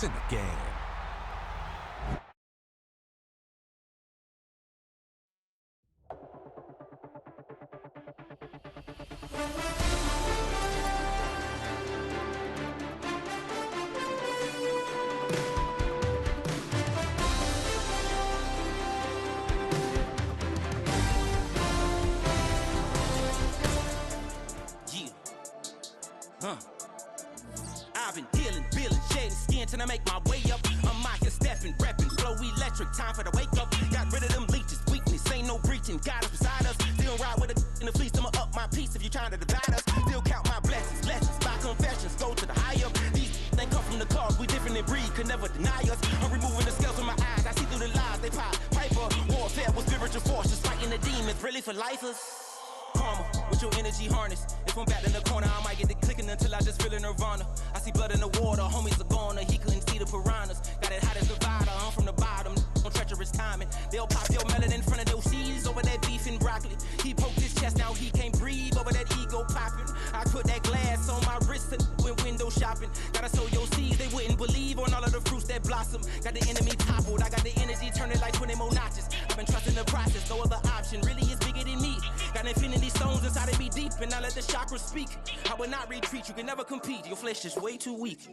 in the game. I've been dealing, shedding skin till I make my way up. I'm out here stepping, repping, flow electric, time for the wake up. Got rid of them leeches, weakness, ain't no breaching. God is beside us, still ride with a in the fleece. I'ma up my piece if you trying to divide us. Still count my blessings, lessons, by confessions, go to the high up. These they come from the cause, we different in breed, could never deny us. I'm removing the scales from my eyes, I see through the lies, they pop. Piper, warfare with spiritual forces, fighting the demons, really for lifers. Karma, with your energy harness. If I'm back in the corner, I might get the clicking until I just feel a nirvana. I see blood in the water, homies are gone, he couldn't see the piranhas. Got it hot as divider, I'm from the bottom, on treacherous timing. They'll pop your melon in front of those seeds over that beef and broccoli. He poked his chest out, he can't breathe over that ego popping. I put that glass on my wrist and went window shopping. Gotta sow your seeds, they wouldn't believe on all of the fruits that blossom. Got the enemy toppled, I got the energy turning like 20 more notches. I've been trusting the process, no other option really is bigger than me. Got infinity stones inside of me deep, and I let the chakras speak. I will not retreat, you can never compete, your flesh is way too weak.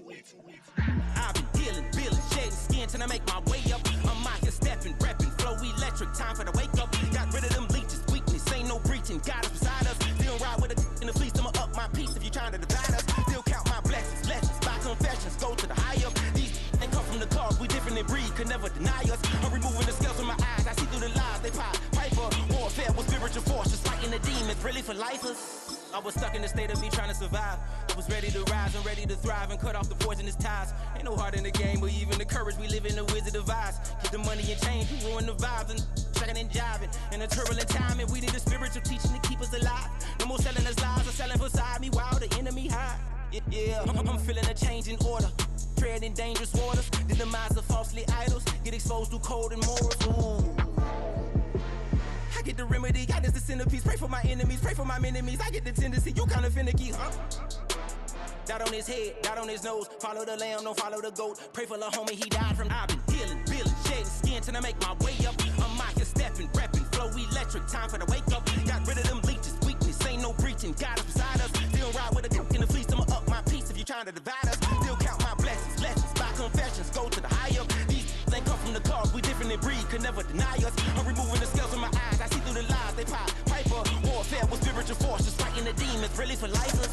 I've been dealing, shedding skin till I make my way up. I'm out here stepping, repping, flow electric, time for the wake up. Got rid of them leeches, weakness, ain't no breaching. God is beside us, still ride with a in the fleece. I'ma up my piece if you trying to divide us. Still count my blessings, lessons, by confessions, go to the high up. These they come from the cause, we different in breed, could never deny us. I'm removing the scales from my eyes, I see through the lies, they pop. Piper, warfare with spiritual forces, fighting the demons, really for lifers. I was stuck in the state of me trying to survive. I was ready to rise and ready to thrive and cut off the poisonous ties. Ain't no heart in the game, but even the courage we live in the Wizard of Oz. Get the money and change, we ruin the vibes and tracking and jiving. In a turbulent time, and we need a spiritual teaching to keep us alive. No more selling us lies or selling beside me while the enemy hide. Yeah, I'm feeling a change in order. Treading dangerous waters, the demise of falsely idols. Get exposed through code and morals. Ooh. I get the remedy, God is the centerpiece. Pray for my enemies, pray for my enemies. I get the tendency, you kinda finicky, huh? Dot on his head, dot on his nose. Follow the lamb, don't follow the goat. Pray for the homie, he died from. I've been dealing, shedding skin till I make my way up. I'm out here stepping, repping, flow electric, time for the wake up. Got rid of them leeches, weakness, ain't no breaching. God is beside us, still ride with a in the fleece. I'ma up my piece if you trying to divide us. Still count my blessings, lessons, by confessions, go to the high up. These they come from the cause, we different in breed, could never deny us. I'm removing the scales from my eyes, I see through the lies, they pop. Piper, warfare with spiritual forces, fighting the demons, really for lifers.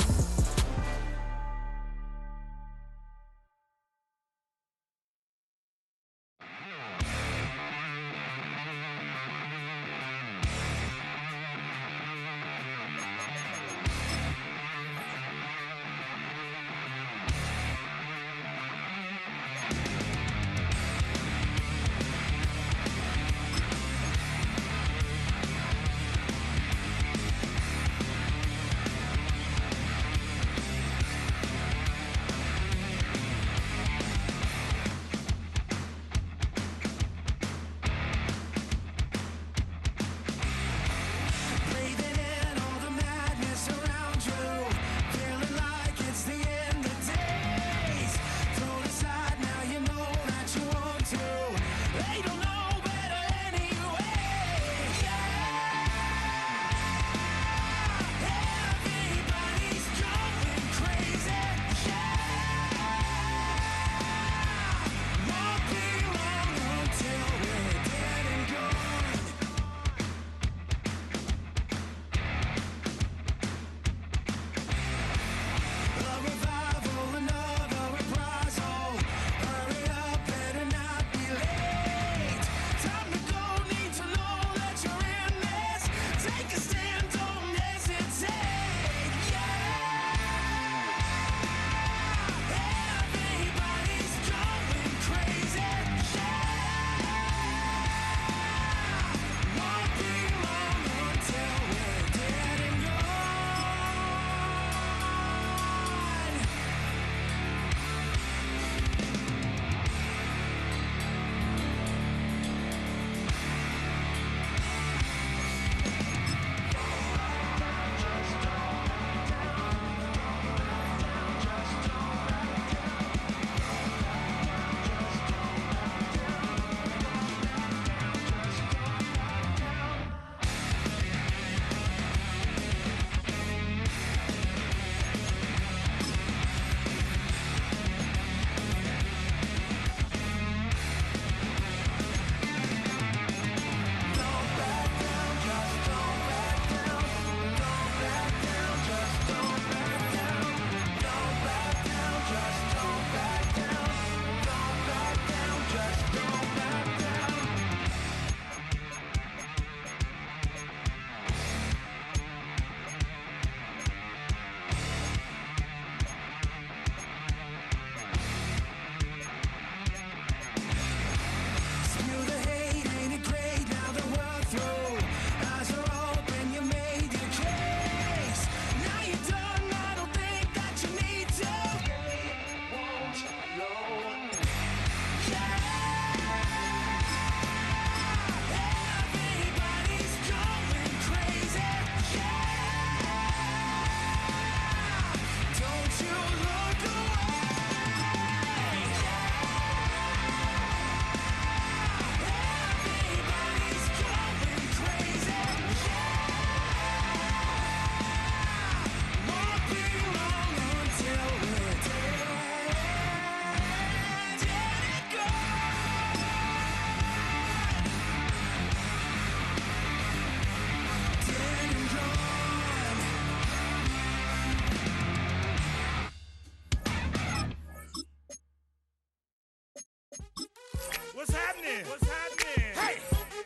happening? What's happening? Hey,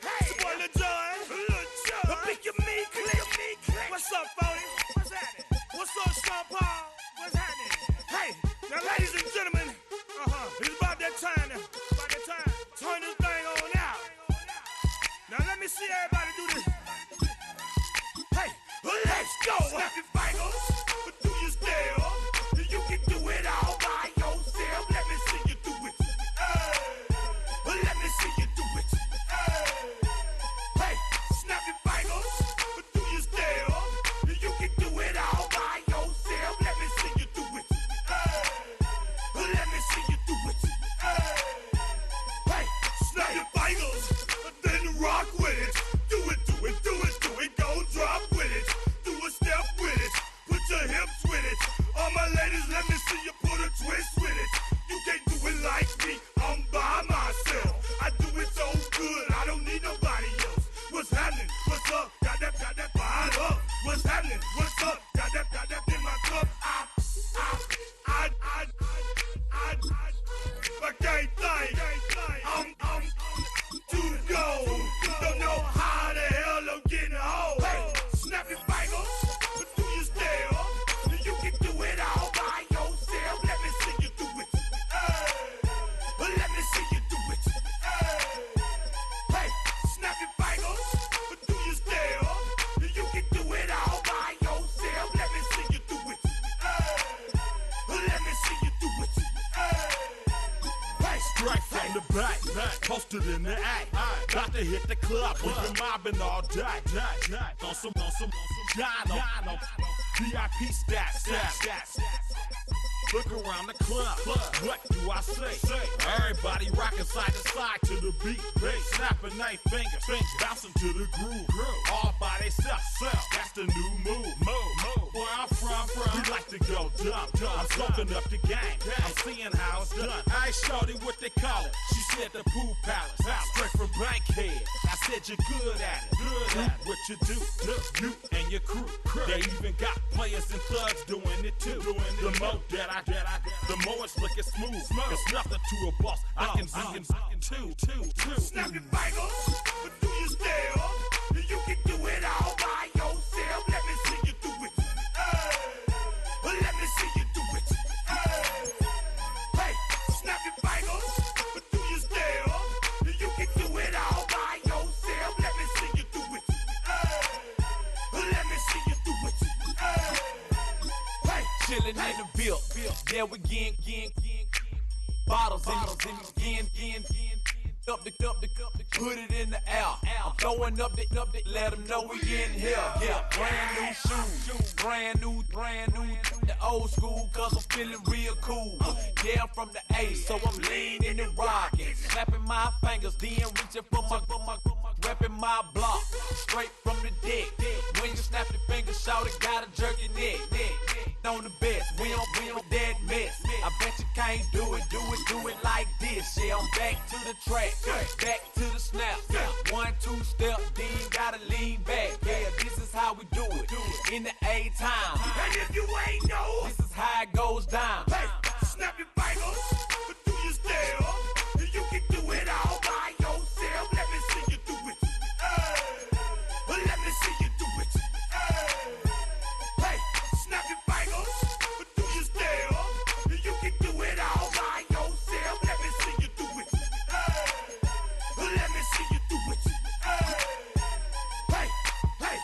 hey, it's your boy Lil Jon. The Pick Your Me Click. What's up, Phony? What's happening? What's up, Sean Paul? What's happening? Hey, now ladies and gentlemen, it's about that time now. About that time. Turn this thing on out. Now let me see everybody do this. Hey, let's go. Snap your fingers, but do you still? You can do it all by yourself. Let me see you do it. Let me see you do it. Hey, snap your fingers, but do you still? You can do it all by yourself. Let me see you do it. Let me see you do it. Hey, snap your fingers, then rock with it. Do it, do it, do it, do it. Go drop with it. Do a step with it. Put your hips with it. All my ladies, let me see you put a twist with it. You can't do it like me. I'm by myself. I do it so good. I don't need nobody else. What's happening? What's up? Got that fired up. What's happening? What's up? Got that in my cup. I can't think. I'm to go. Don't know how the hell I'm getting home. Hey, snap your fingers, but do you still? You can do it all by yourself. Let me see you do it. Let me see you do it. Hey, snap your fingers, but do you still? You can do it all by yourself. Let me see you do it. Let me see you do it. Hey, Straight from the back, posted in the act. Got to hit the club, we've been mobbing all day. On some Jono, VIP stats. Look around the club, what do I say? Everybody rocking side to side to the beat. Snapping their fingers, bouncing to the groove. All by themselves, that's the new move. Where I'm from, we like to go dumb. I'm soaking up the game, I'm seeing how it's done. I ain't shorty what they call it. She said the pool palace, straight from Bankhead. I said you're good at it. What you do, you and your crew. They even got players and thugs doing it too. The more that I the more it's looking smooth. It's nothing to a boss. I can two. snap your fingers, but do you still? You can do it all by yourself. Let me see you do it. Let me see you do it. Hey, snap your fingers, but do you still? You can do it all by yourself. Let me see you do it. Let me see you do it. Hey, Chillin' in the bill. Yeah, we again. Bottles in again. Up the put it in the air. I'm throwing up the, let them know we in here. Yeah, brand new shoes, brand new. The old school, cause I'm feeling real cool. Yeah, I'm from the A, so I'm leaning and rocking. Snapping my fingers, then reaching for my repping my block. Straight from the deck. When you snap your fingers, shout it, gotta jerk your neck. On the best, we don't dead mess. I bet you can't do it like this. Yeah, I'm back to the track, back to the snap. 1, 2 step, then gotta lean back. Yeah, this is how we do it in the A time. and if you ain't know, This is how it goes down. hey, snap your fingers, but do you still? You can do it all by yourself. Let me see you do it. Let me see you do it. Hey, snap your fingers, but do you still? You can do it all by yourself. Let me see you do it. Let me see you do it. Hey, hey.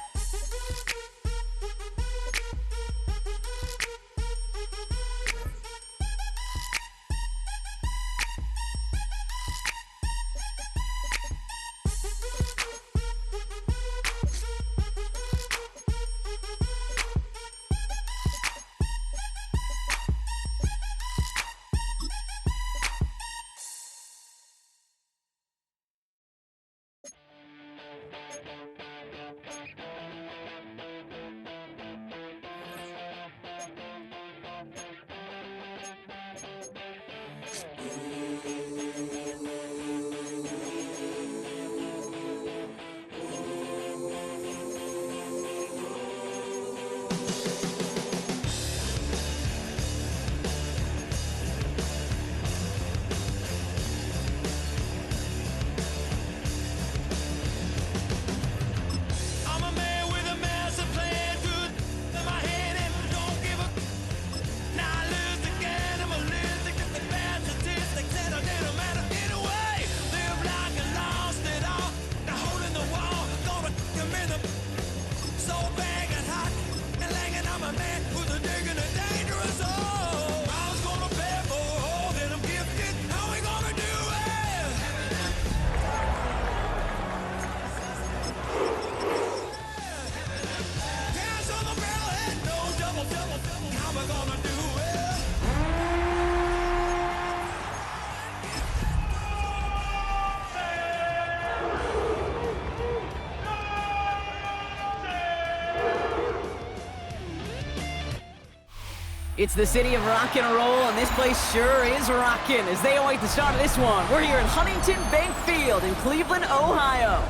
It's the city of rock and roll, and this place sure is rocking as they await the start of this one. We're here at Huntington Bank Field in Cleveland, Ohio.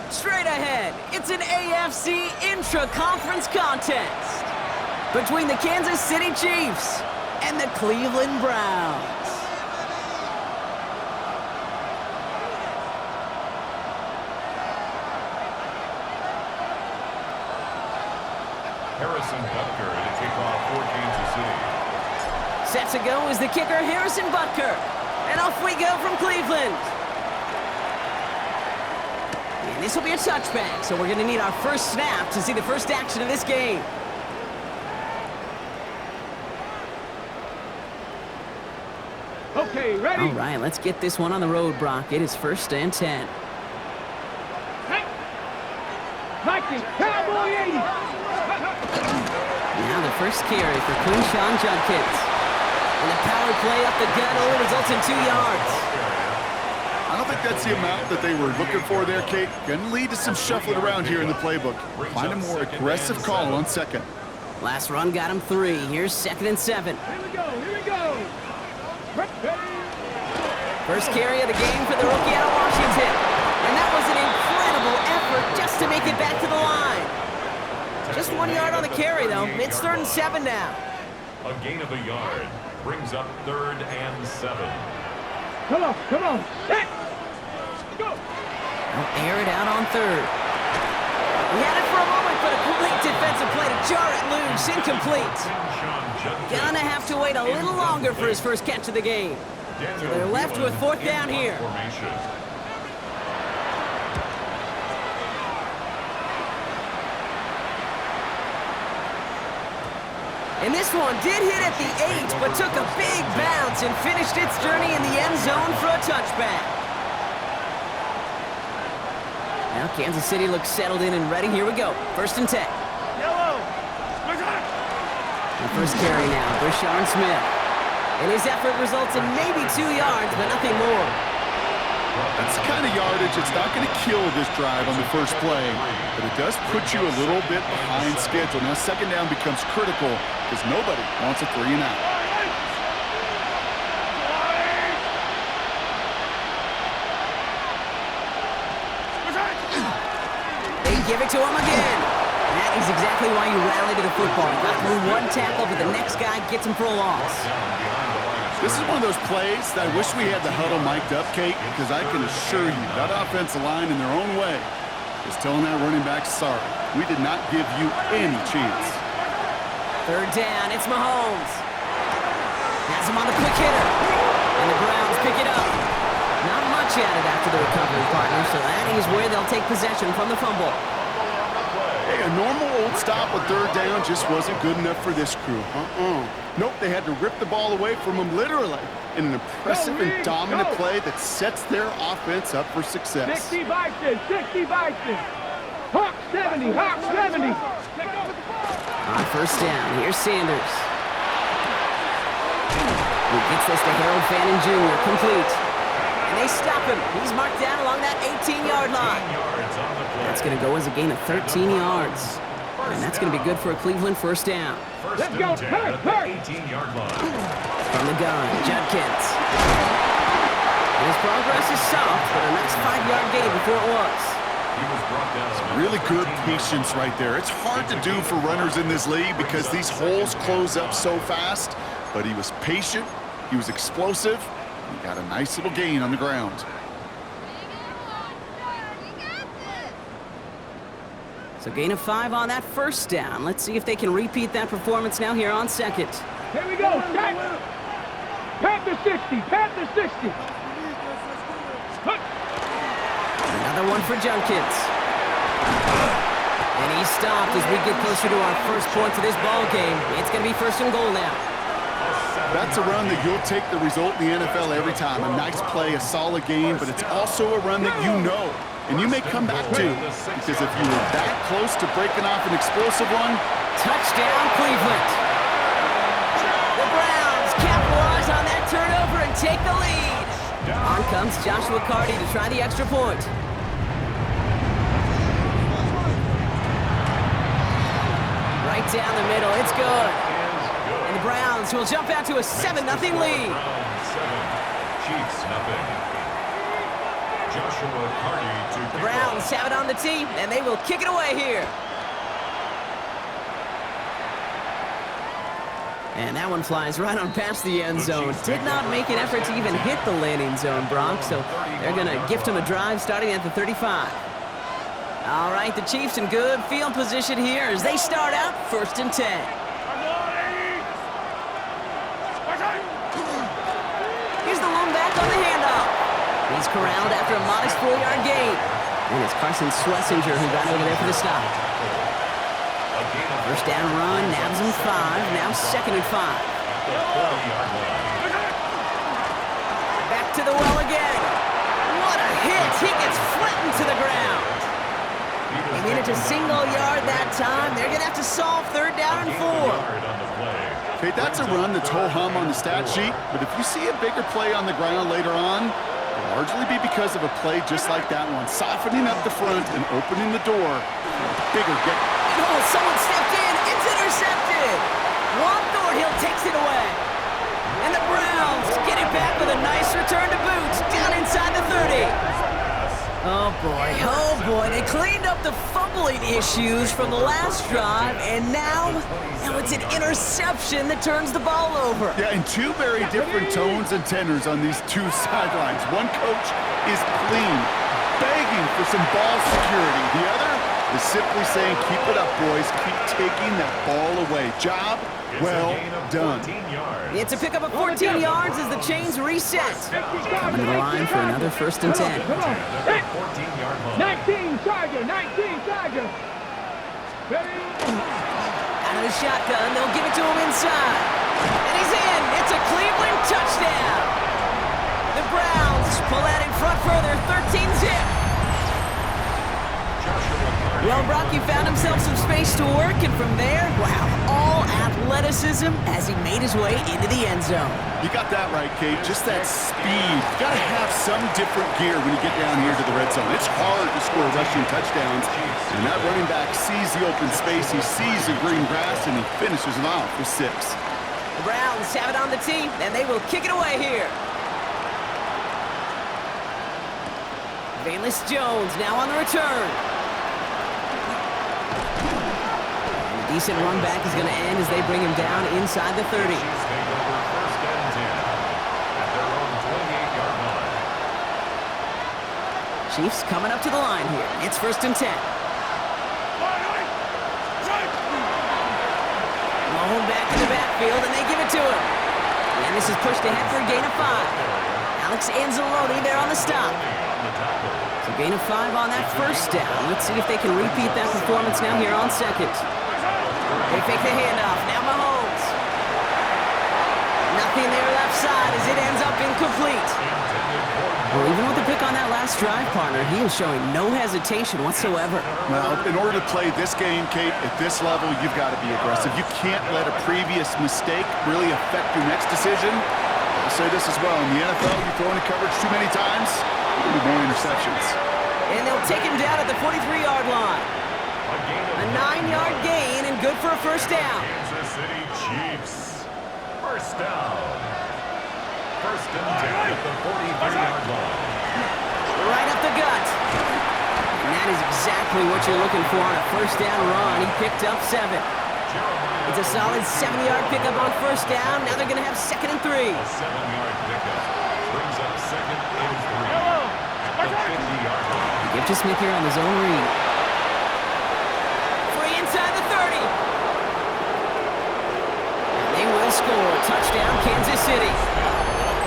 Straight ahead, it's an AFC intra-conference contest between the Kansas City Chiefs and the Cleveland Browns. Harrison Butker to kick off for Kansas City. Set to go is the kicker, Harrison Butker. And off we go from Cleveland. And this will be a touchback, so we're going to need our first snap to see the first action of this game. Okay, ready? All right, let's get this one on the road, Brock. It is 1st and 10. Nike, Cowboy 80. Now the first carry for Quinshon Judkins. And the power play up the gut only results in 2 yards. I don't think that's the amount that they were looking for there, Kate. Going to lead to some shuffling around here in the playbook. Find a more aggressive call on second. Last run got him 3. Here's 2nd and 7. Here we go, here we go. First carry of the game for the rookie out of Washington. And that was an incredible effort just to make it back to the line. Just 1 yard on the carry, though. It's 3rd and 7 now. A gain of a yard brings up 3rd and 7. Come on, set. Go. They'll air it out on 3rd. He had it for a moment, but a complete defensive play to jar it loose. Incomplete. Gonna have to wait a little longer for his first catch of the game. So they're left with 4th down here. And this one did hit at the 8, but took a big bounce and finished its journey in the end zone for a touchback. Now Kansas City looks settled in and ready. Here we go. 1st and 10. Yellow. The first carry now, Brashard Smith. And his effort results in maybe 2 yards, but nothing more. That's the kind of yardage that's not going to kill this drive on the first play, but it does put you a little bit behind schedule. Now 2nd down becomes critical because nobody wants a 3 and out. They give it to him again. That is exactly why you rally to the football. Got through 1 tackle, but the next guy gets him for a loss. This is one of those plays that I wish we had the huddle mic'd up, Kate, because I can assure you that offensive line in their own way is telling that running back, sorry, we did not give you any chance. 3rd down, it's Mahomes. Has him on the quick hitter. And the Browns pick it up. Not much added after the recovery, partner, so that is where they'll take possession from the fumble. Hey, a normal old stop with 3rd down just wasn't good enough for this crew. Nope, they had to rip the ball away from them literally in an impressive and dominant play that sets their offense up for success. 60 Bison. Hawk 70, Hawk 70. On 1st down, here's Sanders. He gets this to Harold Fannin Jr., complete. And they stop him. He's marked down along that 18-yard line. That's going to go as a gain of 13 yards. And that's going to be good for a Cleveland 1st down. Let's go, hurt. 18-yard line. From the gun, Judkins. And his progress is soft, but a nice 5-yard gain before it was. He was brought down. Really good patience right there. It's hard to do for runners in this league because these holes close up so fast, but he was patient, he was explosive, and he got a nice little gain on the ground. So gain of 5 on that 1st down. Let's see if they can repeat that performance now here on 2nd. Here we go, set. Panther 60. Another one for Judkins. And he's stopped as we get closer to our first points of this ball game. It's going to be 1st and goal now. That's a run that you'll take the result in the NFL every time. A nice play, a solid game, but it's also a run that you know. And you may come back to, because if you were that close to breaking off an explosive one. Touchdown, Cleveland. comes Joshua Carty to try the extra point. Right down the middle, it's good. And the Browns will jump out to a 7-0 lead. Browns 7, Chiefs nothing. Joshua Carty to The kick Browns off. have it on the tee, and they will kick it away here. And that one flies right on past the end zone. Did not make an effort to even hit the landing zone, Brock, so they're going to gift him a drive starting at the 35. All right, the Chiefs in good field position here as they start out 1st and 10. Here's the lone back on the handoff. He's corralled after a modest 4-yard gain. And it's Carson Schlesinger who got over there for the stop. First down run, nabs him 5, now 2nd and 5. Back to the well again. What a hit! He gets flattened to the ground. They made it to single yard that time. They're going to have to solve 3rd down and 4. Okay, that's a run that's ho-hum on the stat sheet, but if you see a bigger play on the ground later on, it'll largely be because of a play just like that one, softening up the front and opening the door for a bigger get. Oh, someone stepped in. It's intercepted. Juan Thornhill takes it away. And the Browns get it back with a nice return to boot down inside the 30. Oh boy, they cleaned up the fumbling issues from the last drive, and now it's an interception that turns the ball over. Yeah, and two very different tones and tenors on these two sidelines. One coach is clean, begging for some ball security. The other is simply saying, keep it up, boys. Keep taking that ball away. Job well done. It's a pickup of 14 yards as the chains reset. Coming to the line for another 1st and 10. Come on. 19 Charger, 19 Charger. Out of the shotgun, they'll give it to him inside. And he's in. It's a Cleveland touchdown. The Browns pull that in front further, 13-zip. Well, Brock, he found himself some space to work, and from there, wow, all athleticism as he made his way into the end zone. You got that right, Kate. Just that speed. You got to have some different gear when you get down here to the red zone. It's hard to score rushing touchdowns, and that running back sees the open space, he sees the green grass, and he finishes it off with 6. The Browns have it on the tee, and they will kick it away here. Valus Jones now on the return. Decent run back is going to end as they bring him down inside the 30. Chiefs coming up to the line here. It's 1st and 10. Long back in the backfield, and they give it to him. And this is pushed ahead for a gain of 5. Alex Anzalone there on the stop. So gain of 5 on that first down. Let's see if they can repeat that performance now here on 2nd. They fake the handoff. Now Mahomes. Nothing there left side as it ends up incomplete. Well, even with the pick on that last drive, partner, he is showing no hesitation whatsoever. Well, in order to play this game, Kate, at this level, you've got to be aggressive. You can't let a previous mistake really affect your next decision. I'll say this as well. In the NFL, you throw into coverage too many times, there'll be more interceptions. And they'll take him down at the 43-yard line. A 9-yard gain and good for a 1st down. Kansas City Chiefs. 1st down. 1st and 10 at the 43-yard line. Right up the gut. And that is exactly what you're looking for on a 1st down run. He picked up 7. It's a solid 7-yard pickup on 1st down. Now they're going to have 2nd and 3. A 7-yard pickup brings up 2nd and 3 at the 50-yard line. Give to Smith here on the zone read. Free inside the 30. They will score. Touchdown, Kansas City.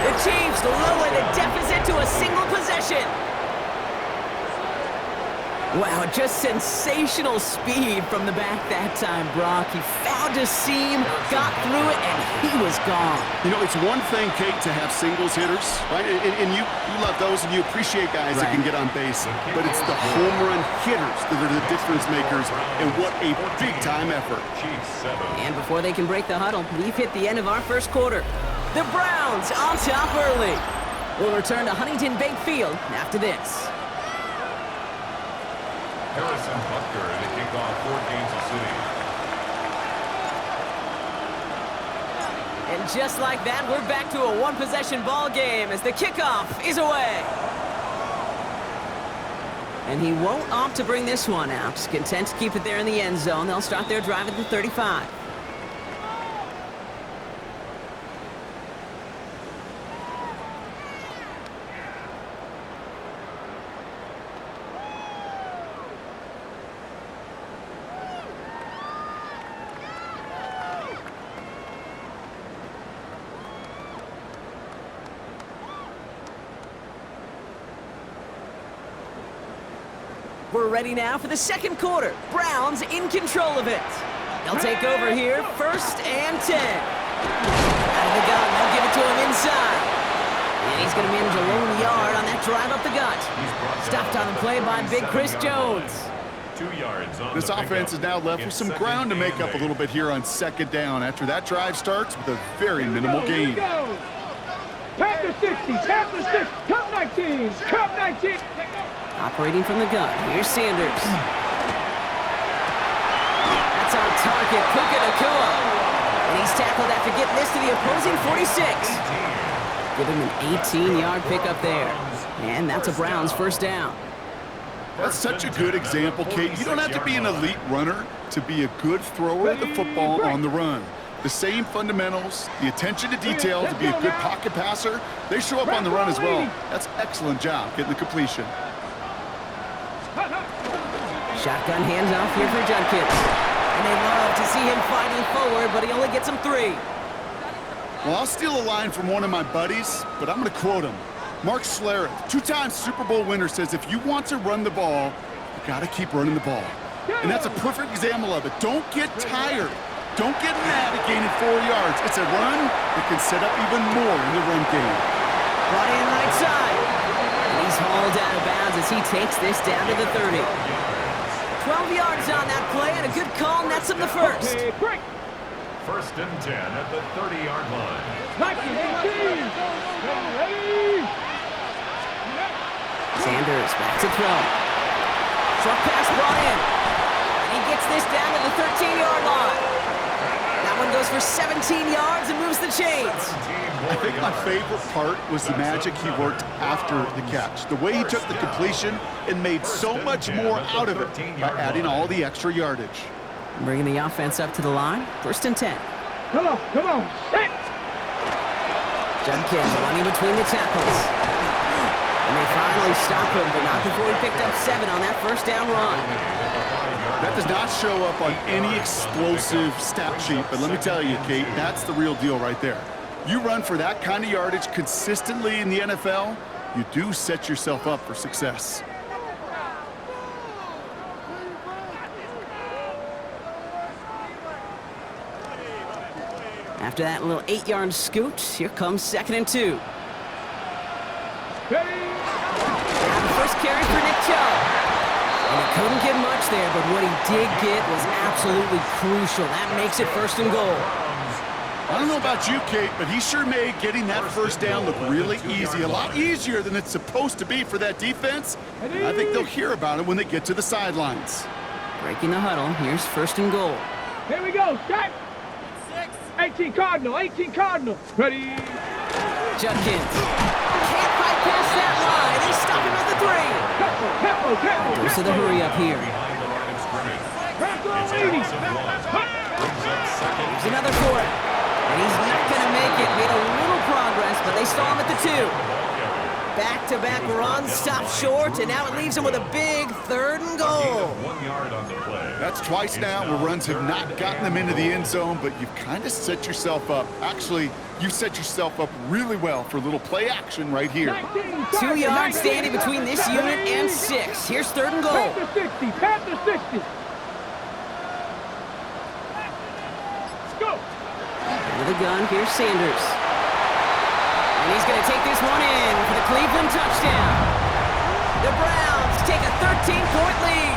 The Chiefs lower the deficit to a single possession. Wow, just sensational speed from the back that time, Brock. He found a seam, got through it, and he was gone. You know, it's one thing, Kate, to have singles hitters, right? And you love those, and you appreciate guys that can get on base. But it's the home run hitters that are the difference makers, and what a big-time effort. And before they can break the huddle, we've hit the end of our 1st quarter. The Browns on top early. We'll return to Huntington Bank Field after this. Harrison Butker to kick off Fort Kansas City. And just like that, we're back to a one-possession ball game as the kickoff is away. And he won't opt to bring this one out. Content to keep it there in the end zone. They'll start their drive at the 35. We're ready now for the second quarter. Browns in control of it. They'll take over here, 1st and 10. Out of the gun, they'll give it to him inside. And he's going to manage a lone yard on that drive up the gut. Stopped on the play by Big Chris Jones. 2 yards on This offense is now left with some ground to make up a little bit here on 2nd down after that drive starts with a very minimal gain. Panther 60, Panther 6, Cup 19, Cup 19. Operating from the gun, here's Sanders. That's on target, Puka Nacua. And he's tackled after getting this to the opposing 46. Give him an 18-yard pickup there. And that's a Browns 1st down. That's such a good example, Kate. You don't have to be an elite runner to be a good thrower of the football on the run. The same fundamentals, the attention to detail to be a good pocket passer, they show up on the run as well. That's excellent job getting the completion. Shotgun handoff here for Judkins. And they love to see him fighting forward, but he only gets him 3. Well, I'll steal a line from one of my buddies, but I'm going to quote him. Mark Schlereth, 2-time Super Bowl winner, says if you want to run the ball, you got to keep running the ball. And that's a perfect example of it. Don't get tired. Don't get mad at gaining 4 yards. It's a run that can set up even more in the run game. Brought in right side. And he's hauled out of bounds as he takes this down to the 30. 12 yards on that play, and a good call nets him the 1st. Okay, break. 1st and 10 at the 30-yard line. 19, 18. Sanders back to throw. Short pass brought in. And he gets this down to the 13-yard line. That one goes for 17 yards and moves the chains. I think my favorite part was the magic he worked after the catch. The way he took the completion and made so much more out of it by adding all the extra yardage. Bringing the offense up to the line. 1st and 10. Come on, come on. Hey. Judkins running between the tackles. And they finally stop him, but not before he picked up 7 on that 1st down run. That does not show up on any explosive stat sheet, but let me tell you, Kate, that's the real deal right there. You run for that kind of yardage consistently in the NFL, you do set yourself up for success. After that little 8-yard scoot, here comes 2nd and 2. Ready. Now the first carry for Nick Chubb. And he couldn't get much there, but what he did get was absolutely crucial. That makes it 1st and goal. I don't know about you, Kate, but he sure made getting that 1st down look really easy. A lot easier than it's supposed to be for that defense. And I think they'll hear about it when they get to the sidelines. Breaking the huddle, here's 1st and goal. Here we go. Start. 18 Cardinal, 18 Cardinal. Ready. Judkins. Can't fight past that line. They stop him at the 3. Goes to the hurry up here. Here's another for it. And he's not going to make it. Made a little progress, but they stall him at the 2. Back-to-back runs, stop short, and now it leaves him with a big 3rd and goal. 1 yard on the play. That's twice now where runs have not gotten them into the end zone, but you've kind of set yourself up. Actually, you set yourself up really well for a little play action right here. 2 yards standing between this unit and 6. Here's 3rd and goal. Panther 60, Panther 60. Let's go. Out of the gun, here's Sanders. And he's going to take this one in for the Cleveland touchdown. The Browns take a 13-point lead.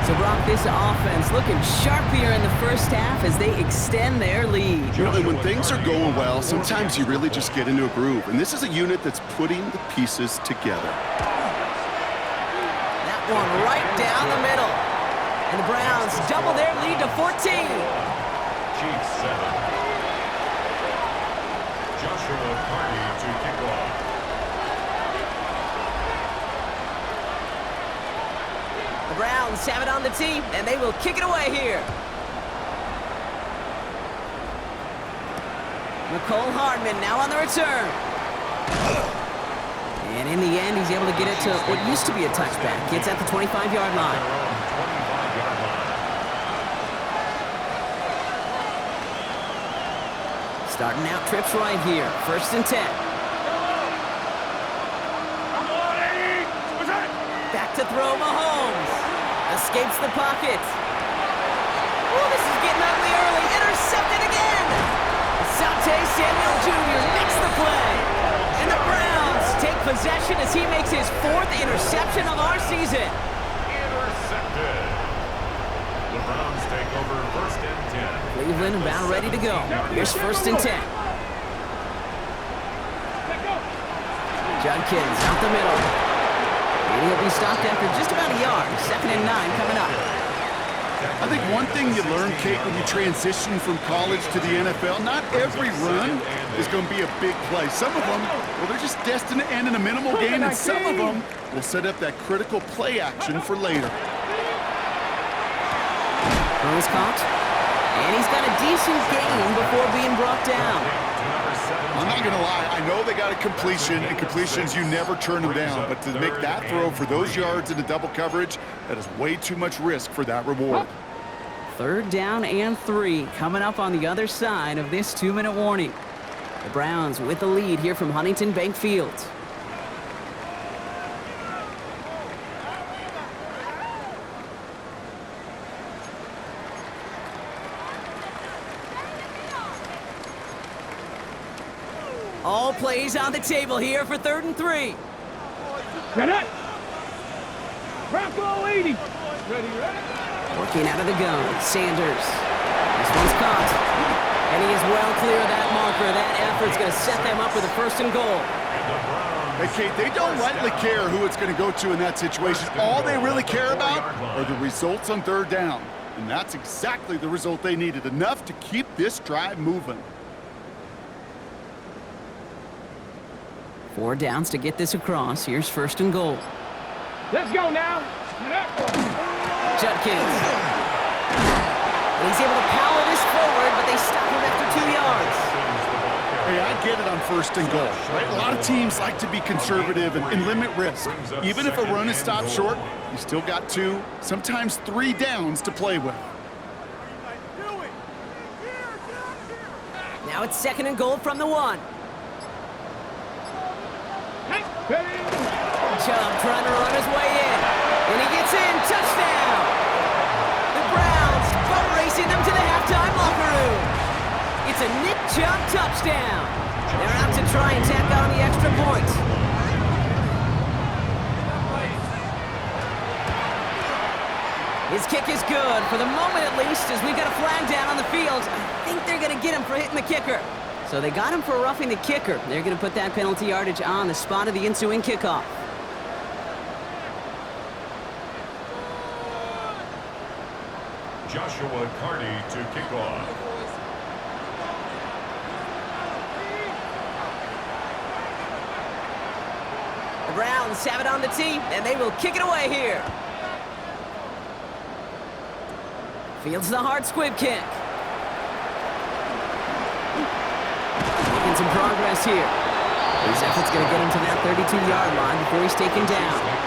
So, Brock, this offense looking sharp here in the first half as they extend their lead. And when things are going well, sometimes you really just get into a groove. And this is a unit that's putting the pieces together. That one right down the middle. And the Browns double their lead to 14. Chiefs 7. Joshua Carney to kick off. The Browns have it on the tee, and they will kick it away here. Nicole Hardman now on the return. And in the end, he's able to get it to what used to be a touchback. Gets at the 25-yard line. 25-yard line. Starting out trips right here. 1st and 10. Back to throw Mahomes. Escapes the pocket. Oh, this is getting ugly early. Intercepted again. Asante Samuel Jr. makes the play. And the Browns take possession as he makes his 4th interception of our season. Intercepted. The Browns take over 1st and 10. Cleveland about ready to go. Here's 1st and 10. Judkins out the middle. And he'll be stopped after just about a yard. 2nd and 9 coming up. I think one thing you learn, Kate, when you transition from college to the NFL, not every run is going to be a big play. Some of them, well, they're just destined to end in a minimal gain, and some of them will set up that critical play action for later. Throw is caught. And he's got a decent gain before being brought down. I'm not going to lie. I know they got a completion, and completions, you never turn them down. But to make that throw for those yards into double coverage, that is way too much risk for that reward. 3rd down and 3 coming up on the other side of this 2-minute warning. The Browns with the lead here from Huntington Bank Field. All plays on the table here for 3rd and 3. Ready? Bronco 80. Ready? Working out of the gun, Sanders. This one's caught. And he is well clear of that marker. That effort's going to set them up with a 1st and goal. Hey, Kate, they don't rightly care who it's going to go to in that situation. All they really care about are the results on 3rd down. And that's exactly the result they needed. Enough to keep this drive moving. 4 downs to get this across. Here's 1st and goal. Let's go now. Judkins. And he's able to power this forward, but they stop him after 2 yards. Hey, I get it on 1st and goal, right? A lot of teams like to be conservative and limit risk. Even if a run is stopped short, you still got 2, sometimes 3 downs to play with. Now it's 2nd and goal from the 1. Chubb trying to run his way in. And he gets in. Touchdown! The Browns boat racing them to the halftime locker room. It's a Nick Chubb touchdown. They're out to try and tack on the extra point. His kick is good, for the moment at least, as we've got a flag down on the field. I think they're going to get him for hitting the kicker. So they got him for roughing the kicker. They're going to put that penalty yardage on the spot of the ensuing kickoff. Joshua Carney to kick off. The Browns have it on the tee, and they will kick it away here. Fields the hard squib kick. Making some progress here. His effort's going to get him to that 32-yard line before he's taken down.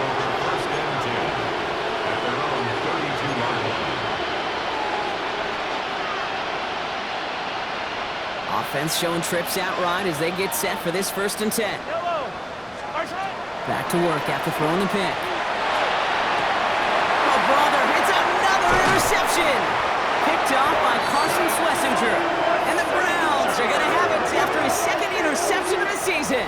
Offense showing trips outright as they get set for this 1st and 10. Back to work after throwing the pick. Oh, brother, it's another interception. Picked off by Carson Schlesinger. And the Browns are going to have it after his 2nd interception of the season.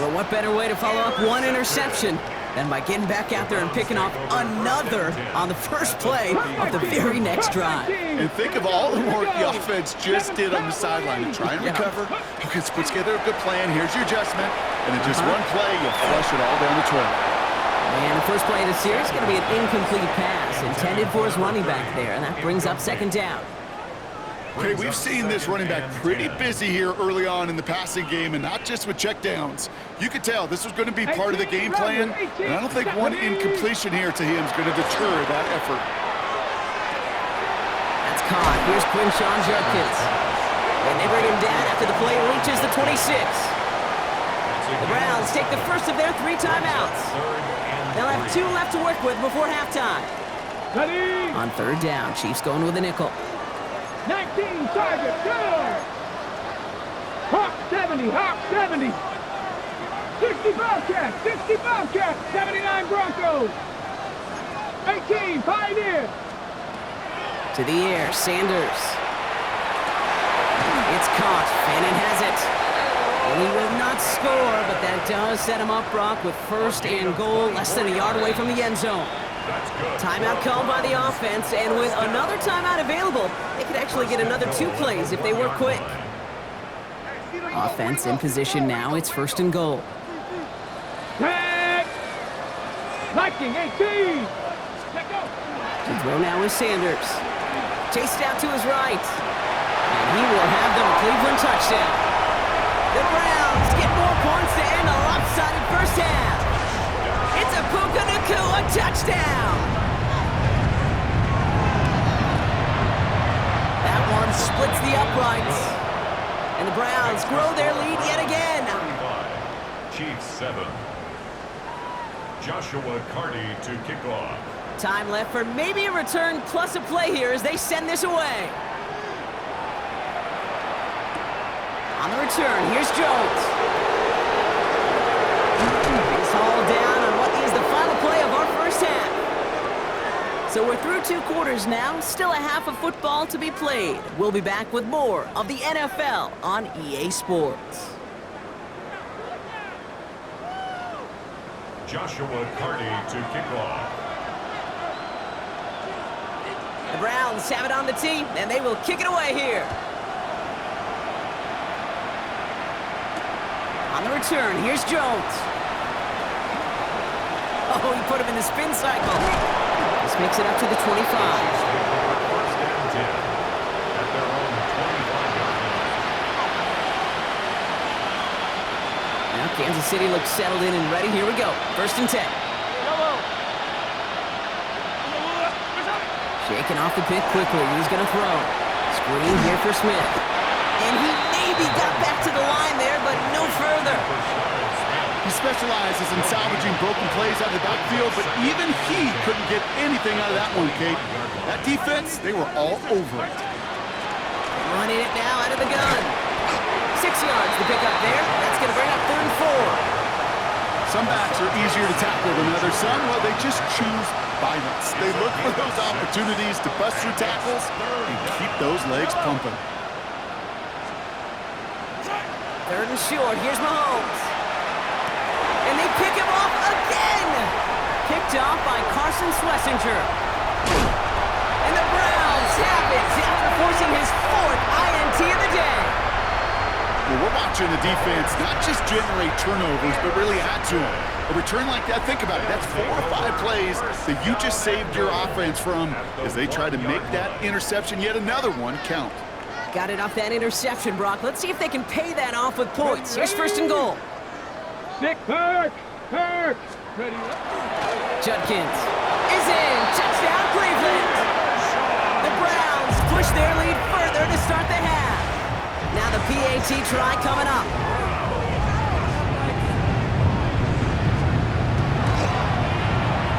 Well, what better way to follow up 1 interception Then by getting back out there and picking off another on the first play of the very next drive. And think of all the work the offense just did on the sideline to try and recover. Okay, let's put together a good plan. Here's your adjustment. And in just one play, you'll flush it all down the trail. And the first play of the series is going to be an incomplete pass intended for his running back there, and that brings up second down. Okay, we've seen this running back pretty busy here early on in the passing game, and not just with checkdowns. You could tell this was going to be part of the game plan, and I don't think one incompletion here to him is going to deter that effort. That's caught. Here's Quinshon Judkins. And they bring him down after the play reaches the 26. The Browns take the first of their 3 timeouts. They'll have 2 left to work with before halftime. On third down, Chiefs going with a nickel. 19 target, good! Hawk 70, Hawk 70. 60 Bobcats, 60 Bobcats, 79 Broncos. 18 Pioneers. To the air, Sanders. It's caught. Fannin has it. And he will not score, but that does set him up, Brock, with first and goal, less than a yard away from the end zone. Timeout called by the offense, and with another timeout available, they could actually get another 2 plays if they work quick. Offense in position now. It's first and goal. Tag! Viking 18. To throw now is Sanders. Chased out to his right. And he will have the Cleveland touchdown. The Browns get more points to end a lopsided first half. It's a Puka Nacua touchdown. That one splits the uprights. And the Browns grow their lead yet again. 45, Chiefs 7. Joshua Carty to kick off. Time left for maybe a return plus a play here as they send this away. On the return, here's Jones. He's hauled down on what is the final play of our first half. So we're through 2 quarters now, still a half of football to be played. We'll be back with more of the NFL on EA Sports. Joshua Carty to kick off. The Browns have it on the tee, and they will kick it away here. On the return, here's Jones. Oh, he put him in the spin cycle. This makes it up to the 25. First and 10 at their own 25-yard line. Now Kansas City looks settled in and ready. Here we go. First and 10. Shaking off the pick quickly. He's going to throw. Screen here for Smith. And he maybe got back to the line there, but no further. He specializes in salvaging broken plays out of the backfield, but even he couldn't get anything out of that one, Kate. That defense, they were all over it. Running it now out of the gun. 6 yards to pick up there. That's going to bring up 3rd and 4. Some backs are easier to tackle than others. Some, well, they just choose violence. They look for those opportunities to bust through tackles and keep those legs pumping. 3rd and short. Here's Mahomes. And they pick him off again. Picked off by Carson Schlesinger. And the Browns have it after forcing his 4th INT of the day. Well, we're watching the defense not just generate turnovers, but really add to them. A return like that, think about it, that's 4 or 5 plays that you just saved your offense from as they try to make that interception, yet another one, count. Got it off that interception, Brock. Let's see if they can pay that off with points. Here's 1st and goal. Hurts. Ready. Judkins is in. Touchdown, Cleveland. The Browns push their lead further to start the half. Now the PAT try coming up.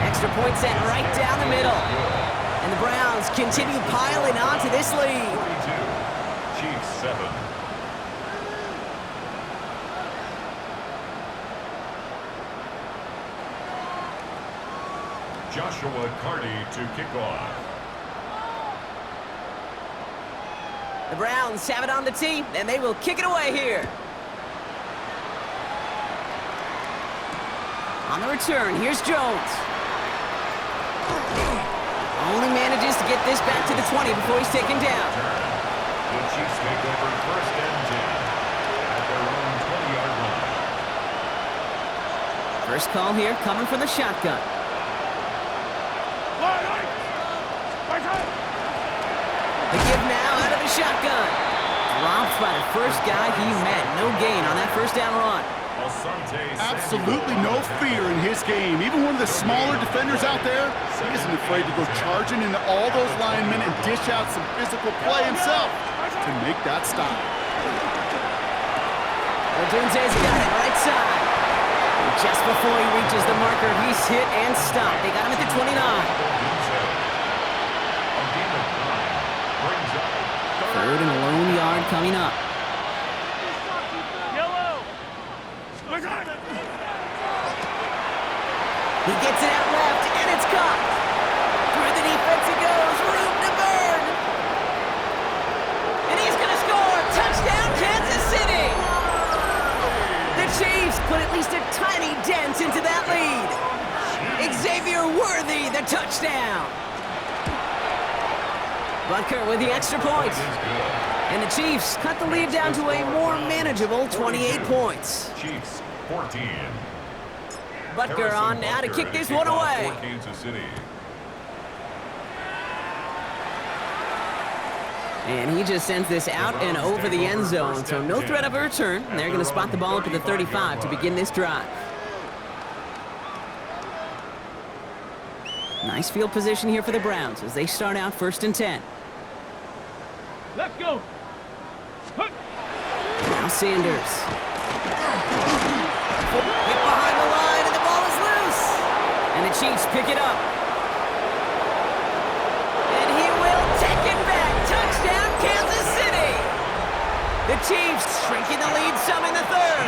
Extra point set right down the middle. And the Browns continue piling on to this lead. 42, Chiefs 7. Joshua Carty to kick off. The Browns have it on the tee, and they will kick it away here. On the return, here's Jones. Only manages to get this back to the 20 before he's taken down. The Chiefs take over first and 10 at their own 20-yard line. First call here coming from the shotgun. The give now out of the shotgun. Dropped by the first guy he met. No gain on that first down run. Absolutely no fear in his game. Even one of the smaller defenders out there, he isn't afraid to go charging into all those linemen and dish out some physical play himself to make that stop. Odunze's got it right side. And just before he reaches the marker, he's hit and stopped. They got him at the 29. Third and a lone yard coming up. He gets it out left, and it's caught. Through the defense it goes, room to burn. And he's going to score. Touchdown, Kansas City. The Chiefs put at least a tiny dent into that lead. Xavier Worthy, the touchdown. Butker with the extra point. And the Chiefs cut the lead down to a more manageable 28 points. Chiefs 14. Butker on now to kick this one away. Kansas City. And he just sends this out and over the end zone, so no threat of a return. And they're going to spot the ball up at the 35 to begin this drive. Nice field position here for the Browns as they start out first and 10. Let's go. Now Sanders. Hit behind the line, and the ball is loose. And the Chiefs pick it up. And he will take it back. Touchdown, Kansas City. The Chiefs shrinking the lead some in the third.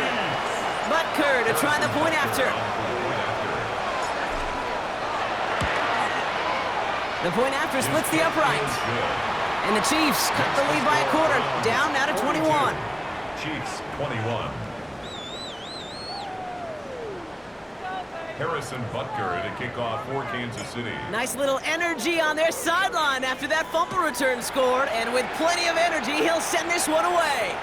Butker to try the point after. The point after splits the upright. And the Chiefs cut the lead by a quarter. Down now to 21. Chiefs 21. Harrison Butker to kick off for Kansas City. Nice little energy on their sideline after that fumble return scored. And with plenty of energy, he'll send this one away.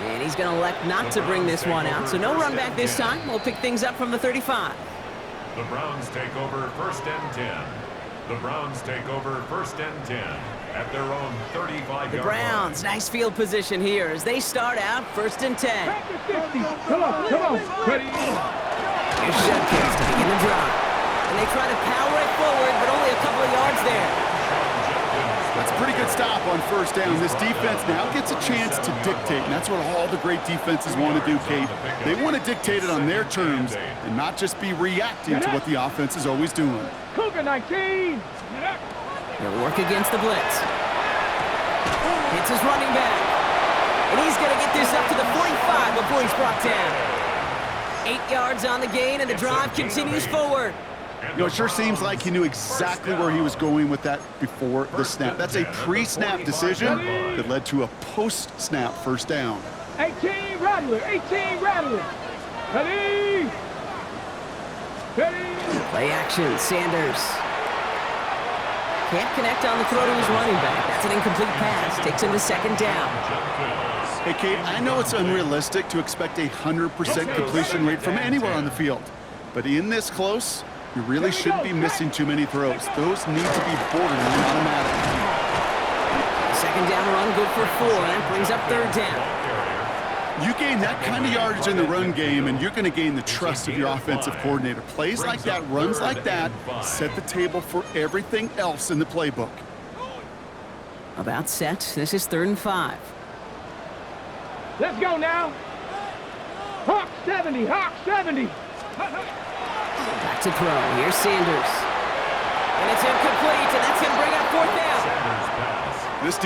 And he's going to elect not to bring this one out. So no run back this time. We'll pick things up from the 35. The Browns take over first and 10. The Browns take over first and 10 at their own 35-yard The Browns, line. nice field position here as they start out first and 10. Come on. Ready? Here's Judkins to begin the drive. And they try to power it forward, but only a couple of yards there. That's a pretty good stop on first down. This defense now gets a chance to dictate, and that's what all the great defenses want to do, Kate. They want to dictate it on their terms and not just be reacting to what the offense is always doing. Cougar 19. He'll work against the blitz. Hits his running back. And he's going to get this up to the 45 before he's brought down. 8 yards on the gain, and the drive continues forward. You know, it sure seems like he knew exactly where he was going with that before the snap. That's a pre-snap decision that led to a post-snap first down. 18 Rattler. Ready? Play action, Sanders. Can't connect on the throw to his running back. That's an incomplete pass. Takes him to second down. Hey, Kate, I know it's unrealistic to expect a 100% completion rate from anywhere on the field. But in this close, you really shouldn't be missing too many throws. Those need to be borderline automatic. Second down run, good for 4. That brings up third down. You gain that kind of yardage in the run game, and you're going to gain the trust of your offensive coordinator. Plays like that, runs like that, set the table for everything else in the playbook. About set. This is 3rd and 5. Let's go now. Hawk 70. Back to throw. Here's Sanders. And it's incomplete, and that's going to bring up 4th down. This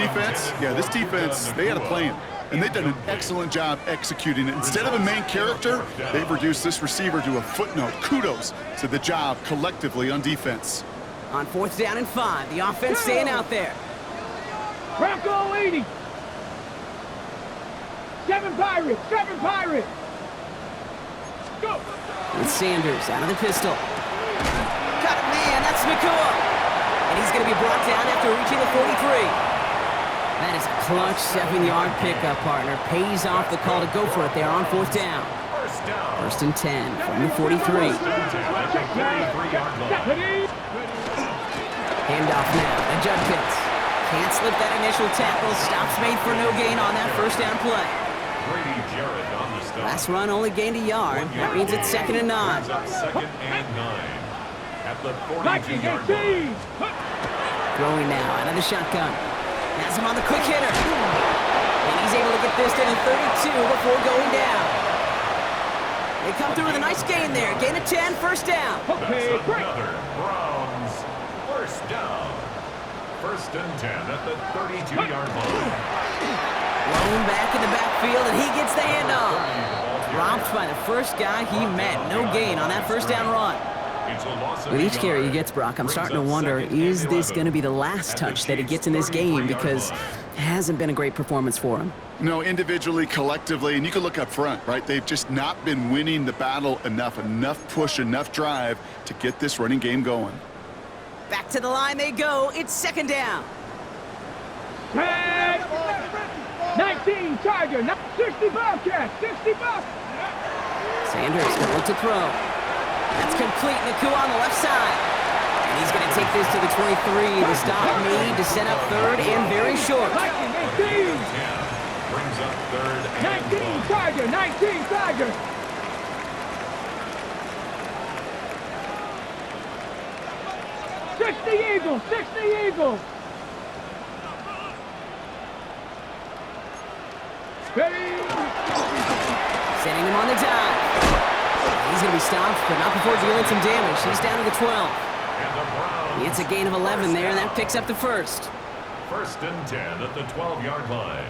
defense, they had a plan. And they've done an excellent job executing it. Instead of a main character, they've reduced this receiver to a footnote. Kudos to the job collectively on defense. On 4th down and 5, the offense staying out there. Bronco 80. 7 Pirates. With Sanders out of the pistol. Got it, man. That's Nakua. And he's going to be brought down after reaching the 43. That is a clutch 7-yard pickup, partner. Pays off the call to go for it there on 4th down. First and 10 from the 43. Handoff now to Judkins. Can't slip that initial tackle. Stops made for no gain on that first down play. Last run only gained a yard. That means it's 2nd and 9. Second and 9 at the 42-yard line. Throwing now out of the shotgun. Has him on the quick hitter. And he's able to get this to the 32 before going down. They come through with a nice gain there. Gain of 10, first down. Okay, another Browns first down. First and 10 at the 32-yard line. Blown back in the backfield, and he gets the handoff. Dropped by the first guy he met. No gain on that first down run. With each carry he gets, Brock, I'm starting to wonder, is this going to be the last touch that he gets in this game? Because it hasn't been a great performance for him. No, individually, collectively, and you can look up front, right? They've just not been winning the battle enough push, enough drive to get this running game going. Back to the line they go. It's 2nd down. 19 Tiger, 60 Bobcat, 60 Bobcat. Sanders going to look to throw. That's complete. Nakua on the left side. And he's going to take this to the 23. The stop made to set up 3rd and very short. 19, Brings up 3rd and 19 Tiger, 19 Tiger. Eagles, 60 Eagles. Ready? Sending him on the dive. He's going to be stopped, but not before dealing some damage. He's down to the 12. It's a gain of 11 there, and that picks up the first. First and 10 at the 12-yard line.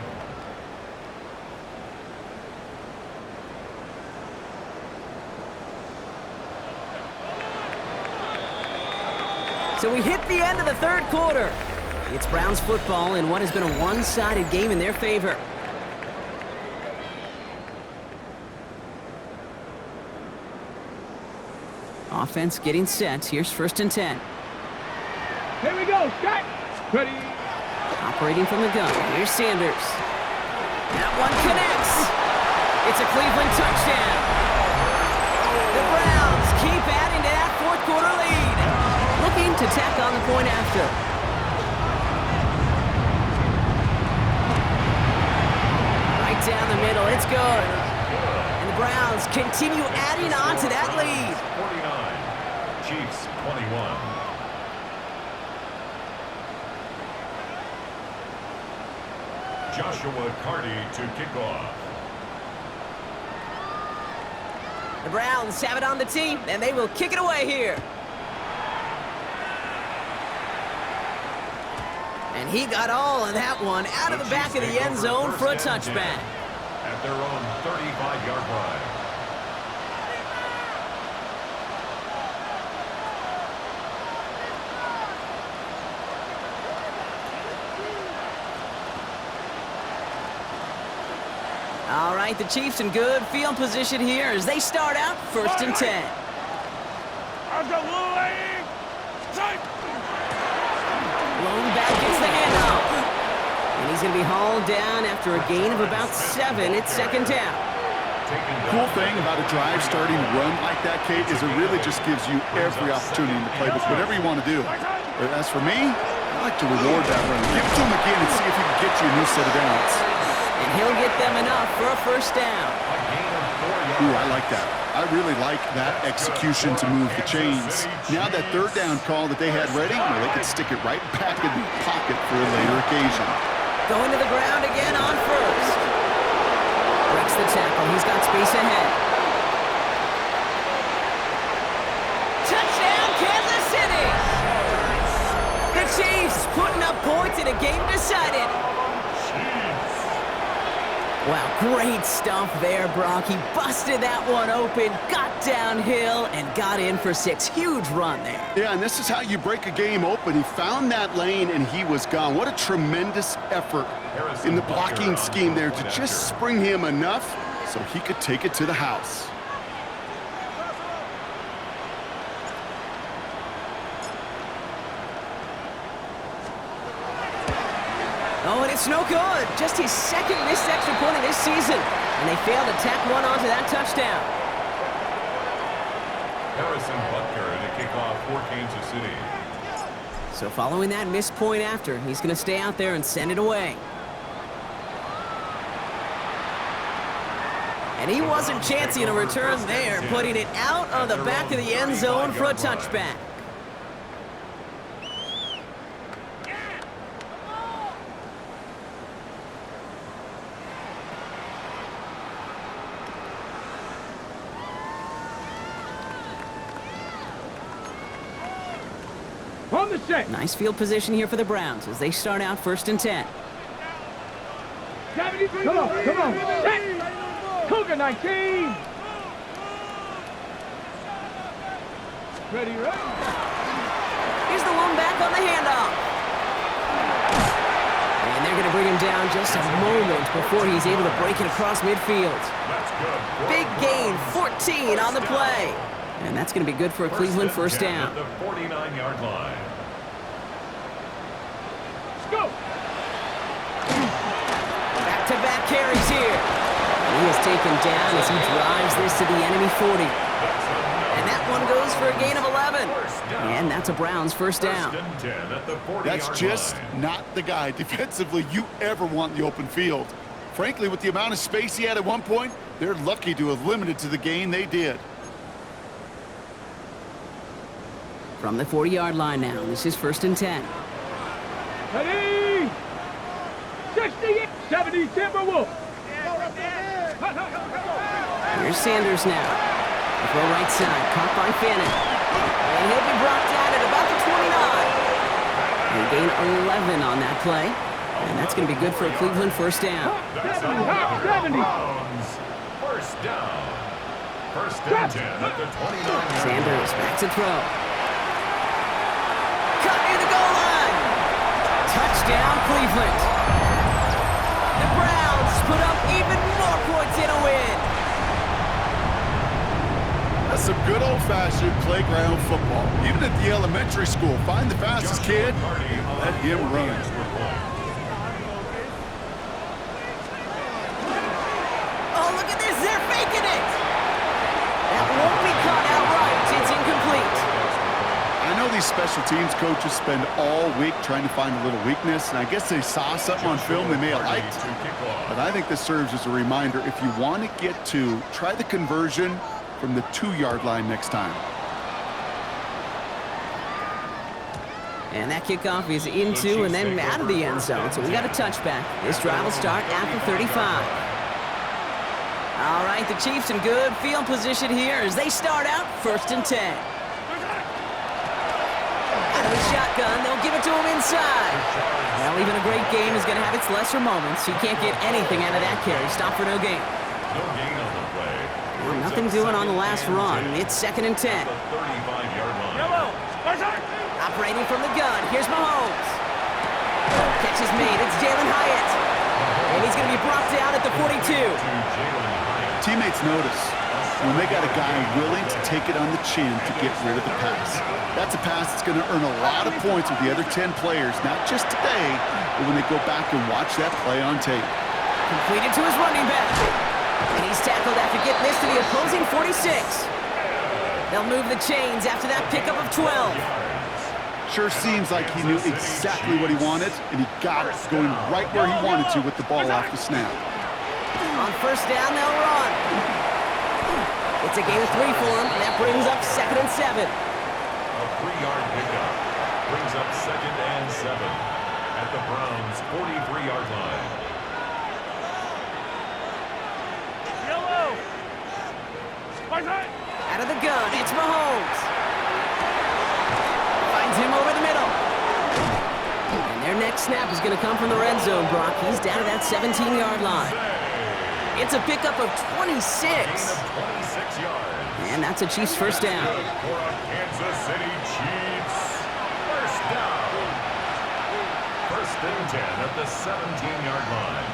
So we hit the end of the 3rd quarter. It's Browns football in what has been a one-sided game in their favor. Offense getting set. Here's 1st and 10. Here we go, Scott. Ready? Operating from the gun. Here's Sanders. That one connects. It's a Cleveland touchdown. The Browns keep adding to that 4th quarter lead. Looking to tack on the point after. Right down the middle. It's good. And the Browns continue adding on to that lead. 49. Chiefs 21. Joshua Carty to kick off. The Browns have it on the team, and they will kick it away here. And he got all of that one out of the back of the end zone for a touchback. At their own 35-yard line. All right, the Chiefs in good field position here as they start out 1st and 10. Blown back gets the handoff. And he's going to be hauled down after a gain of about 7. It's 2nd down. Cool thing about a drive starting run like that, Kate, is it really just gives you every opportunity in the playbook, whatever you want to do. But as for me, I like to reward that run. Give it to him again and see if he can get you a new set of downs. And he'll get them enough for a first down. Ooh, I like that. I really like that execution to move the chains. Now that 3rd down call that they had ready, well, they could stick it right back in the pocket for a later occasion. Going to the ground again on 1st. Breaks the tackle. He's got space ahead. Touchdown, Kansas City! The Chiefs putting up points in a game decided. Wow, great stuff there, Brock. He busted that one open, got downhill, and got in for 6. Huge run there. Yeah, and this is how you break a game open. He found that lane, and he was gone. What a tremendous effort in the blocking scheme there to just spring him enough so he could take it to the house. Oh, and it's no good. Just his second missed extra point of this season. And they failed to tack one onto that touchdown. Harrison Butker to kick off for Kansas City. So following that missed point after, he's going to stay out there and send it away. And he wasn't chancing a return there, putting it out on the back of the end zone for a touchback. On the set. Nice field position here for the Browns as they start out 1st and 10. Come on. Set. Cougar 19. Ready. Here's the one back on the handoff. And they're going to bring him down just a moment before he's able to break it across midfield. That's good. Big gain, 14 on the play. And that's going to be good for a Cleveland first down. At the 49-yard line. Let's go. Back-to-back carries here. And he is taken down as he drives this to the enemy 40. And that one goes for a gain of 11. And that's a Browns first down. First and 10 at the 40-yard That's just line. not the guy defensively you ever want in the open field. Frankly, with the amount of space he had at one point, they're lucky to have limited to the gain they did. From the 40-yard line now, this is 1st and 10. Ready. 60, 70 Timberwolves. Here's Sanders now. The throw right side, caught by Fannin. And he'll be brought down at about the 29. They gain 11 on that play. And that's going to be good for a Cleveland first down. That's a 70. Browns. First down. First and 10 at the 29-yard Sanders line. back to throw. Cut near the goal line. Touchdown, Cleveland. The Browns put up even more points in a win. That's some good old-fashioned playground football. Even at the elementary school, find the fastest kid, let him run. Oh, look at this. They're faking it. That won't be caught outright. It's incomplete. I know these special teams coaches spend all week trying to find a little weakness, and I guess they saw something on film they may have liked. But I think this serves as a reminder, if you want to get to, try the conversion from the 2-yard line next time. And that kickoff is into and then out of the end zone, so we got a touchback. This drive will start at the 35. All right, the Chiefs in good field position here as they start out 1st and 10. Out of the shotgun, they'll give it to him inside. Well, even a great game is going to have its lesser moments. You can't get anything out of that carry. Stop for no gain. No gain on the play. Well, nothing doing on the last run. It's 2nd and 10. The 35-yard line. Operating from the gun, here's Mahomes. Catch is made, it's Jalen Hyatt. And he's going to be brought down at the 42. Teammates notice when they got a guy willing to take it on the chin to get rid of the pass. That's a pass that's going to earn a lot of points with the other 10 players, not just today, but when they go back and watch that play on tape. Completed to his running back. And he's tackled after getting this to the opposing 46. They'll move the chains after that pickup of 12. Sure seems like he knew exactly what he wanted, and he got it going right where he wanted to with the ball off the snap. On first down, they'll run. It's a gain of 3 for him, and that brings up 2nd and 7. A 3-yard pickup brings up 2nd and 7 at the Browns' 43-yard line. Out of the gun, it's Mahomes. Finds him over the middle. And their next snap is going to come from the red zone, Brock. He's down to that 17-yard line. It's a pickup of 26. 26 yards. And that's a Chiefs first down. Good for a Kansas City Chiefs. First down. 1st and 10 at the 17-yard line.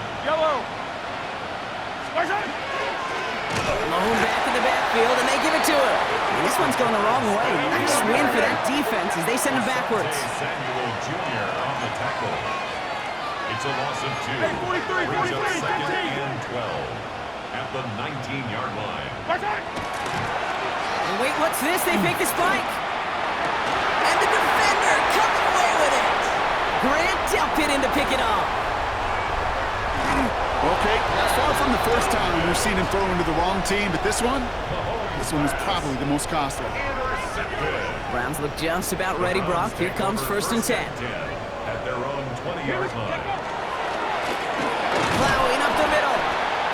Malone back in the backfield, and they give it to him. And this one's going the wrong way. Nice win for that defense as they send him backwards. Samuel Jr. on the tackle. It's a loss of 2. Hey, 43, Brings up 43, 2nd 15. and 12 at the 19-yard line. And wait, what's this? They fake the spike. And the defender comes away with it. Grant Delpit in to pick it off. Okay, that's far from the first time we've seen him throw into the wrong team, but this one was probably the most costly. Browns look just about ready, Brock. Here comes 1st and 10. At their own 20-yard line. Plowing up the middle.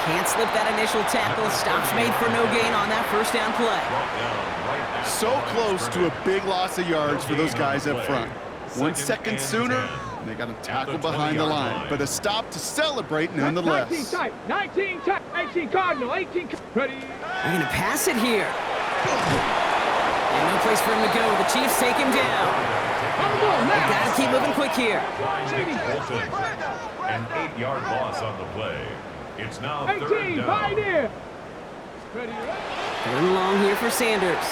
Can't slip that initial tackle. Stops made for no gain on that first down play. So close to a big loss of yards for those guys up front. 1 second sooner, and they got a tackle behind the line, but a stop to celebrate nonetheless. 19 tight, 19 tight, 18 Cardinal, 18. Ready? They're going to pass it here. And no place for him to go. The Chiefs take him down. They've got to keep moving quick here. An 8-yard loss on the play. It's now 18, 3rd down. pioneer. Ready? 3rd and long here for Sanders.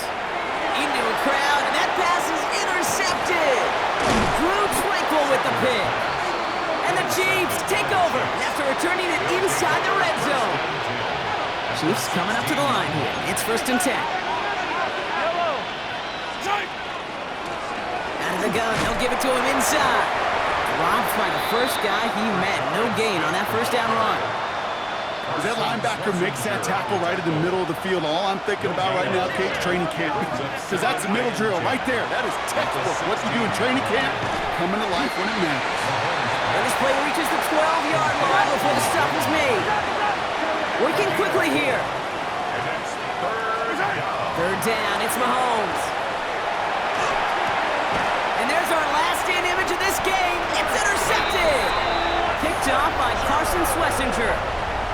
Into a crowd, and that pass is intercepted. Drew Tranquil with the pick. And the Chiefs take over after returning it inside the red zone. Chiefs coming up to the line here. It's 1st and 10. Out of the gun, they'll give it to him inside. Robbed by the first guy he met. No gain on that first down run. As that linebacker makes that tackle right in the middle of the field, all I'm thinking about right now, Kate, training camp. Because that's the middle drill right there. That is textbook. What you do in training camp, coming to life when it matters. And this play reaches the 12-yard line before the stop is made. Working quickly here. And it's 3rd down. 3rd down, it's Mahomes. And there's our last-in image of this game. It's intercepted. Picked off by Carson Schlesinger.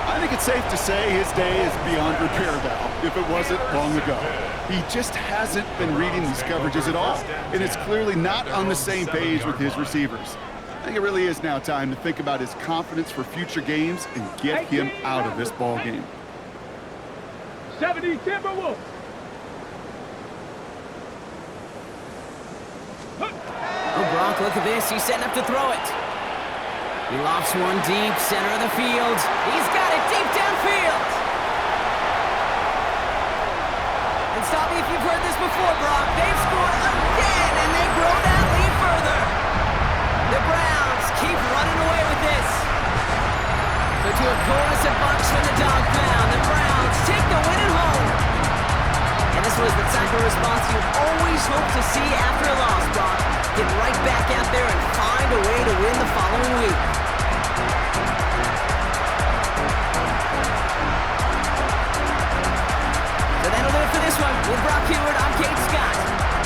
I think it's safe to say his day is beyond repair now, if it wasn't long ago. He just hasn't been reading these coverages at all, and it's clearly not on the same page with his receivers. I think it really is now time to think about his confidence for future games and get him out of this ball game. 70 Timberwolves. Oh, Brock, look at this. He's setting up to throw it. He lofts one deep, center of the field. He's got it deep downfield. And stop me if you've heard this before, Brock. They've scored again, and they grow that lead further. The Browns keep running away with this. But to a chorus of bunch from the dog pound, the Browns take the win at home. And this was the type of response you always hope to see after a loss, Brock. Get right back out there and find a way to win the following week. So that'll do it for this one. With Brock Huard, I'm Kate Scott.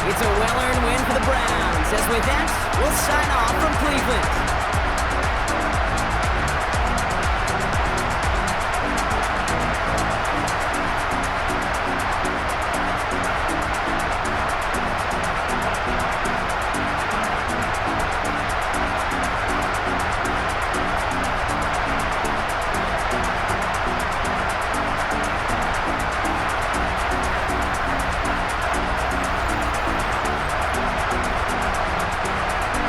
It's a well-earned win for the Browns. As with that, we'll sign off from Cleveland.